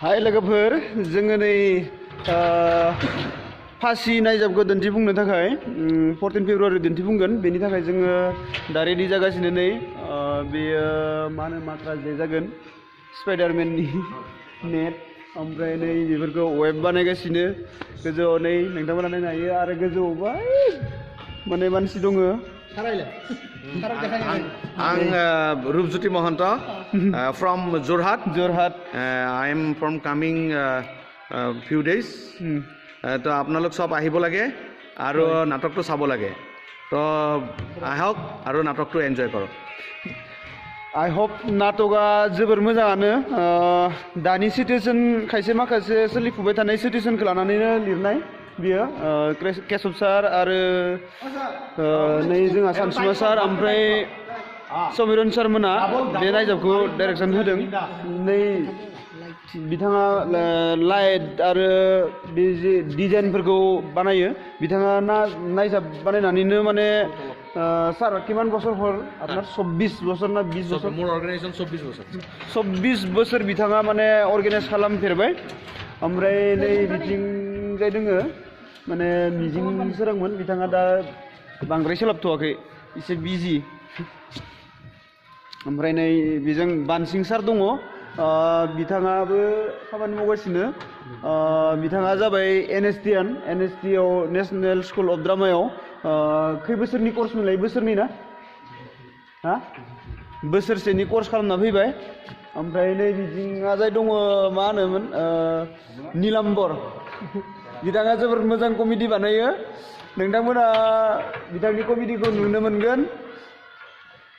हाय लोगोफोर जोङो नै फासि नायजाबखौ दिन्थिफुंनो थाखाय 14 फेब्रुवारि दिन्थिफुंगोन बेनि थाखाय जोङो दा रेडि जागासिनो नै बेयो मा होनो मात्रा जे जागोन स्पाइडारमेननि नेट ओमफ्राय नै बेफोरखौ वेब बानायगासिनो गोजौआव नै नोंथांमोना नायनो हायो आरो गोजौआव बै माने मानसि दङ आं रूपज्योति महंत from Jorhat. I am from coming few days. তো আপোনালোক সব আহিব লাগে আৰু নাটকটো চাব লাগে তো আহক আৰু নাটকটো এনজয় কৰক I hope नाटका जोबोर मोजाङानो दानि सिटुएसन खायसे माखासे सोलिफुबाय थानाय सिटुएसनखौ लानानैनो लिरनाय बियो केशव सार आरो नै जोंहा सानसुमा सार ओमफ्राय समिरन सार मोना बे नायजाबखौ डाइरेक्सन होदों नै बिथाङा लाइट आरो बे जे डिजाइनफोरखौ बानायो बिथाङा नायजाब बानायनानैनो माने सार किमान बছरफोर আপনার 24 বছর না 20 বছর মোৰ অৰ্গেনাইজেশ্যন 24 বছৰ 24 বছর बिथाङा माने अर्गेनाइज खालामफेरबाय ओमफ्राय नै बिथिं जाय दोङो माने मिजिं सोरांमोन बिथाङा दा बांद्राय सोलाबथ'वाखै एसे बिजि ओमफ्राय नै बेजों बानसिं सार दङ बिथाङाबो खामानि मावगासिनो बिथाङा जाबाय NST-आव नेशनेल स्कुल अफ ड्रामायाव खै बोसोरनि कर्स मोनलाय बोसोरनै ना हा बोसोरसेनि कर्स खालामना फैबाय ओमफ्राय नै बिथिङा जाय दङ मा होनोमोन नीलाम्बर बिथाङा जोबोर मोजां कमेडि बानायो नोंथांमोना बिथांनि कमेडिखौ नुनो मोनगोन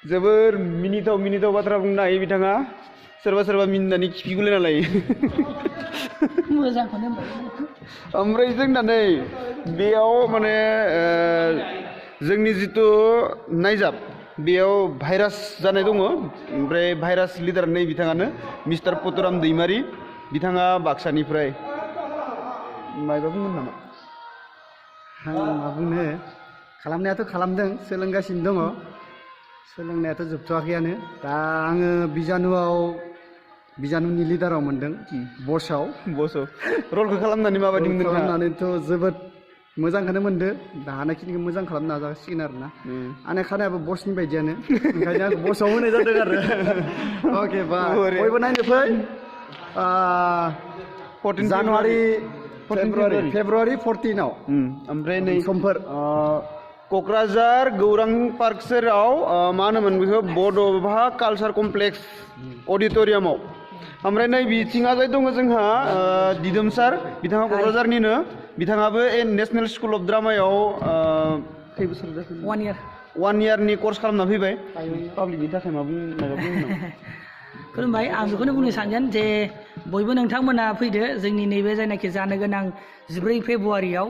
जोबोर मिनिथाव बाथ्रा बुंनो हायो बिथाङा सोरबा मिनिनानै खिफिगुलायना लायो मोजांखौनो ओमफ्राय जोंना नै बेयाव माने जोंनि जिथु नायजाब बेयाव भाइरास जानाय दङ ओमफ्राय भाइरास लिडार नै बिथाङानो मिस्टार पतुराम दैमारि बिथाङा बाक्सानिफ्राय मायबा बुंगोन नामा आं मा बुंनो खालामनायाथ' खालामदों सोलोंगासिनो दङ सोलोंनायाथ' जोबथ'वाखैयानो दा आङो बिजानुनि लिडाराव मोनदों बसआव रलखौ खालामनानै माबायदि मोनदों खालामनानैथ' जोबोद मोजांखौनो मोनदो दा हानायखिनिखौ मोजां खालामनो नाजासिगोन आरो ना आंनि खानायाबो बसनि बायदियानो ओंखायनो आं बसआव होनाय जादों आरो अके बा बयबो नायनो फै फेब्रुवारि 14 ओमफ्राय नै समफोर क'क्राझार गौरां पार्क सेराव मा होनोमोन बेखौ बड'फा कालचार कमप्लेक्स अडिट'रियामाव ओमफ्राय नै बिथिङा जाय दङ जोंहा दिदोम सार बिथाङा क'क्राझारनिनो बिथाङाबो नेशनेल स्कुल अफ ड्रामायाव खै बोसोर जाखो 1 इयारनि कर्स खालामना फैबाय पाब्लिकनि थाखाय मा बुंनो खुलुमबाय आं बेखौनो बुंनो सानगोन जे बयबो नोंथांमोना फैदो जोंनि नैबे जायनाखि जानो गोनां 14 फेब्रुवारियाव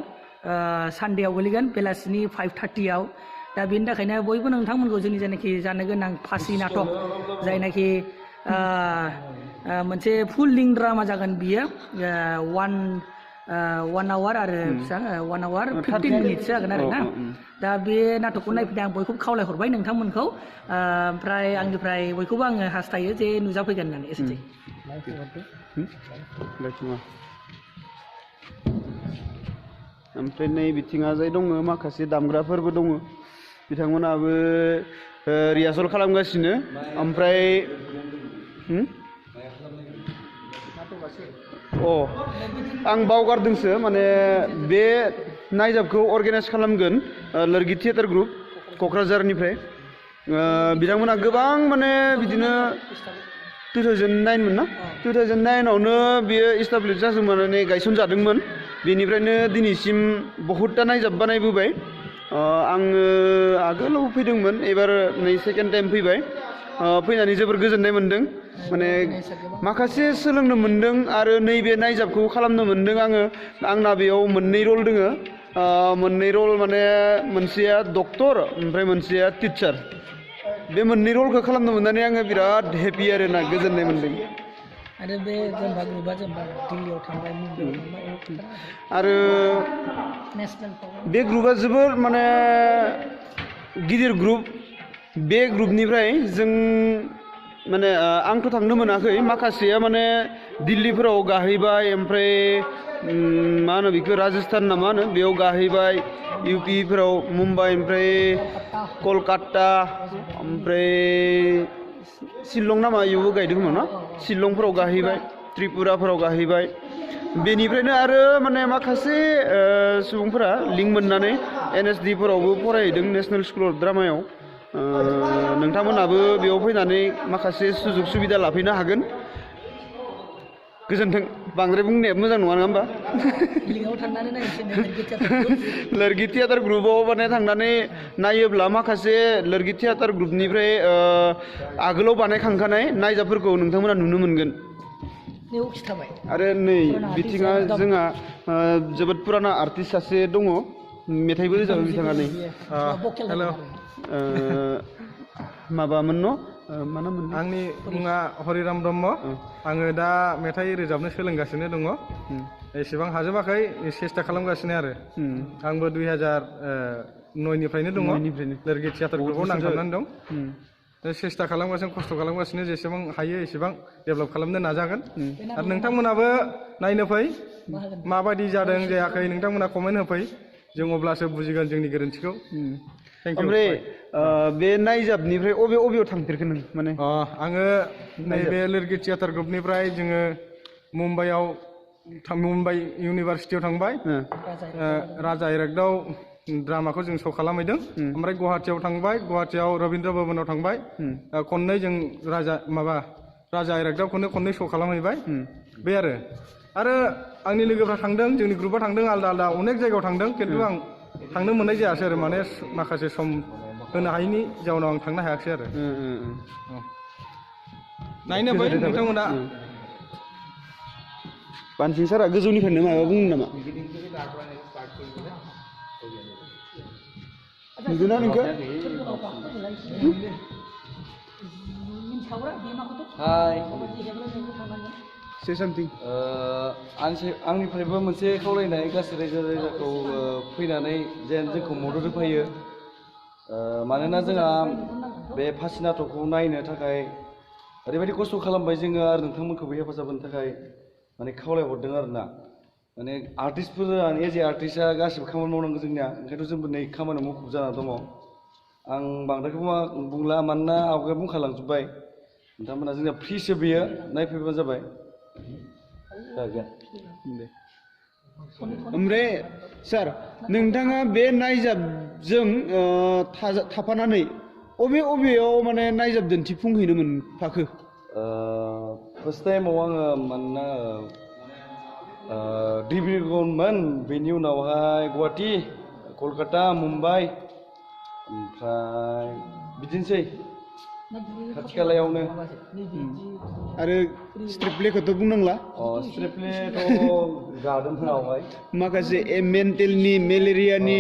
सानडेआव गोलैगोन बेलासिनि 5:30 दा बेनि थाखायनो बयबो नोंथांमोनखौ जोंनि जायनाखि जानो गोनां फासि नाटक जायनाखि मोनसे फुल लिंक ड्रामा जागोन बियो 1 आवार आरो 1 आवार 15 मिनिटसो जागोन आरो ना दा बे नाटकखौ नायफैदो आं बयखौबो खावलायहरबाय नोंथांमोनखौ ओमफ्राय आंनिफ्राय बयखौबो आङो हास्थायो जे नुजाफैगोन होननानै एसेनोसै ओमफ्राय नै बिथिङा जाय दङ माखासे दामग्राफोरबो दङ बिथांमोनाबो रिहार्सल खालामगासिनो ओमफ्राय आं बावगारदोंसो माने बे नायजाबखौ अर्गेनाइज खालामगोन लोरगि थियेटार ग्रुप क'क्राझारनिफ्राय बिथांमोना गोबां माने बिदिनो 2009 मोन ना 2009आवनो बियो इस्टाब्लिश जाजोबनानै गायसनजादोंमोन बेनिफ्रायनो दिनैसिम बहुतता नायजाब बानायबोबाय आङो आगोलाव फैदोंमोन एबार नै सेकेन्ड टाइम फैबाय फैनानै जोबोर गोजोननाय मोन्दों माने माखासे सोलोंनो मोन्दों आरो नैबे नायजाबखौ खालामनो मोन्दों आंना बेयाव मोननै रल दोङो मोननै रल माने मोनसेया डक्टर ओमफ्राय मोनसेया टिचार बे मोननै रलखौ खालामनो मोननानै आङो बिराद हेपि आरो ना गोजोननाय मोन्दों आरो बे जेनेबा ग्रुपआ जेनेबा दिल्लीयाव थांबाय मुम्बाइआव थांबाय आरो बे ग्रुपआ जोबोर माने गिदिर ग्रुप बे ग्रुपनिफ्राय जों माने आंथ' थांनो मोनाखै माखासेया माने दिल्लीफोराव गाहैबाय ओमफ्राय मा होनो बेखौ राजस्थान ना मा होनो बेयाव गाहैबाय इउपिफोराव मुम्बाइ ओमफ्राय कलकाता ओमफ्राय शिलं नामा इयावबो गायदों खोमा ना शिलंफोराव गाहैबाय त्रिपुराफोराव गाहैबाय बेनिफ्रायनो आरो माने माखासे सुबुंफोरा लिंक मोननानै NSD फोरावबो फरायहैदों नेसनेल स्कुल अफ ड्रामायाव नोंथांमोनाबो बेयाव फैनानै माखासे सुजुग सुबिदा लाफैनो हागोन गोजोन्थों बांद्राय बुंनाया मोजां नङा नङा होमबा लिंकआव थांनानै नायनोसै लोरगि थियाटार ग्रुपाव माने थांनानै नायोब्ला माखासे लोरगि थियाटार ग्रुपनिफ्राय आगोलाव बानायखांखानाय नायजाबफोरखौ नोंथांमोना नुनो मोनगोन बेयाव खिथाबाय आरो नै बिथिङा जोंहा जोबोद पुराना आर्टिस्ट सासे दङ मेथाइबो रोजाबो बिथाङा नै हेल' माबामोन न' मा नाममोन आंनि मुङा हरिराम ब्रह्म आङो दा मेथाइ रोजाबनो सोलोंगासिनो दङ एसेबां हाजोबाखै सेस्था खालामगासिनो आरो आंबो 2009निफ्रायनो दङ लोरगि थियाटार ग्रुपआव नांथाबनानै दं सेस्था खालामगासिनो खस्थ' खालामगासिनो जेसेबां हायो एसेबां डेभेलप खालामनो नाजागोन आरो नोंथांमोनाबो नायनो फै माबायदि जादों जायाखै नोंथांमोना कमेन्ट होफै जों अब्लासो बुजिगोन जोंनि गोरोन्थिखौ ओमफ्राय बे नायजाबनिफ्राय अबेयाव थांफेरखो नों माने आङो नैबे लोरगि थियाटार ग्रुपनिफ्राय जोङो मुम्बाइआव मुम्बाइ इउनिभारसिटियाव थांबाय राजा इरागदाव ड्रामाखौ जों श' खालामहैदों ओमफ्राय गुवाहाटियाव थांबाय गुवाहाटियाव रबीन्द्र भवनाव थांबाय खननै जों राजा इरागदावखौनो खननै श' खालामहैबाय बे आरो आंनि लोगोफ्रा थांदों जोंनि ग्रुपआ थांदों आलदा आलदा अनेक जायगायाव थांदों खिन्थु आं थांनो मोननाय जायासै आरो माने माखासे सम होनो हायैनि जाउनाव आं थांनो हायाखै आरो नायनो फै नोंथांमोना बानसिं सारा गोजौनिफ्रायनो माबा बुंनो नामा नुदोंना नोंखो हाय से सामथिं आंनिफ्रायबो मोनसे खावलायनाय गासै रायजो राजाखौ फैनानै जेन जोंखौ मदद होफैयो मानोना जोंहा बे फासि नाटकखौ नायनो थाखाय ओरैबायदि खस्थ' खालामबाय जोङो आरो नोंथांमोनखौबो हेफाजाब होनो थाखाय माने खावलायहरदों आरो ना माने आर्टिस्टफोरा एज ए आर्टिस्टआ गासिबो खामानि मावनांगौ जोंनिया ओंखायनोथ' जोंबो नै खामानियाव मुखुब जाना दङ आं बांद्रायखौ बुंला मानोना आवगाय बुंखालांजोब्बाय नोंथांमोना जोंनिया फ्रिसो बेयो नायफैबानो जाबाय ओमफ्राय सार नोंथाङा बे नायजाबजों थाफानानै अबेयाव माने नायजाब दिन्थिफुंहैनो मोनफाखो फार्स्ट टाइमाव आङो मानोना डिब्रुगड़मोन बेनि उनावहाय गुवाहाटि कलकाता मुम्बाइ ओमफ्राय बिदिनोसै खाथि खालायावनो आरो स्ट्रिट प्लेखौथ' बुंनांला स्ट्रिट प्लेथ' गादों उनावहाय माखासे मेन्टेलनि मेलेरियानि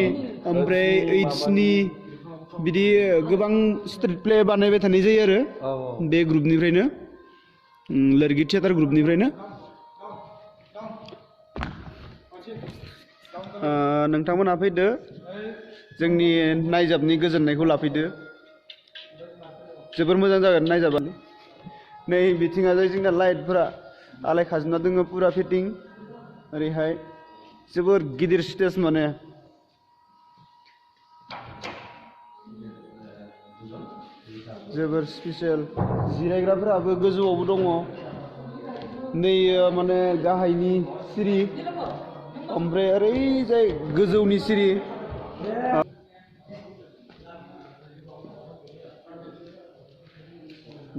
ओमफ्राय एइड्सनि बिदि गोबां स्ट्रिट प्ले बानायबाय थानाय जायो आरो बे ग्रुपनिफ्रायनो लोरगि थियाटार ग्रुपनिफ्रायनो नोंथांमोनहा फैदो जोंनि नायजाबनि गोजोननायखौ लाफैदो जोबोर मोजां जागोन नायजाबानो नै बिथिङाजाय जोंना लाइटफोरा आलाय खाजोबना दङ पुरा फिटिं ओरैहाय जोबोर गिदिर स्टेज माने जोबोर स्पेसियेल जिरायग्राफोराबो गोजौआवबो दङ नै माने गाहायनि सिरि ओमफ्राय ओरैजाय गोजौनि सिरि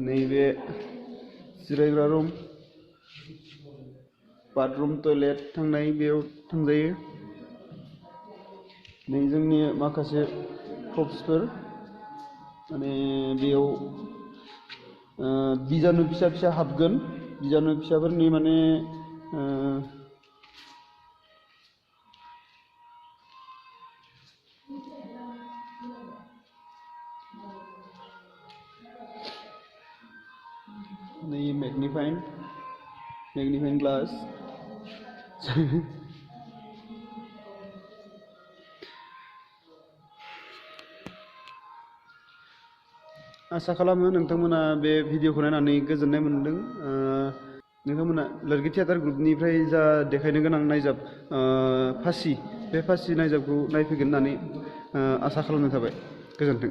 नैबे जिरायग्रा रुम बाथरुम टयलेट थांनाय बेयाव थांजायो नै जोंनि माखासे प्रप्सफोर माने बेयाव बिजानु फिसा फिसा हाबगोन बिजानु फिसाफोरनि माने नै मैग्निफाइं ग्लास आसा खालामो नोंथांमोना बे भिडिअखौ नायनानै गोजोननाय मोन्दों नोंथांमोना लोरगि थियाटार ग्रुपनिफ्राय जा देखायनो गोनां नायजाब फासि बे फासि नायजाबखौ नायफैगोन होननानै आसा खालामनाय थाबाय गोजोन्थों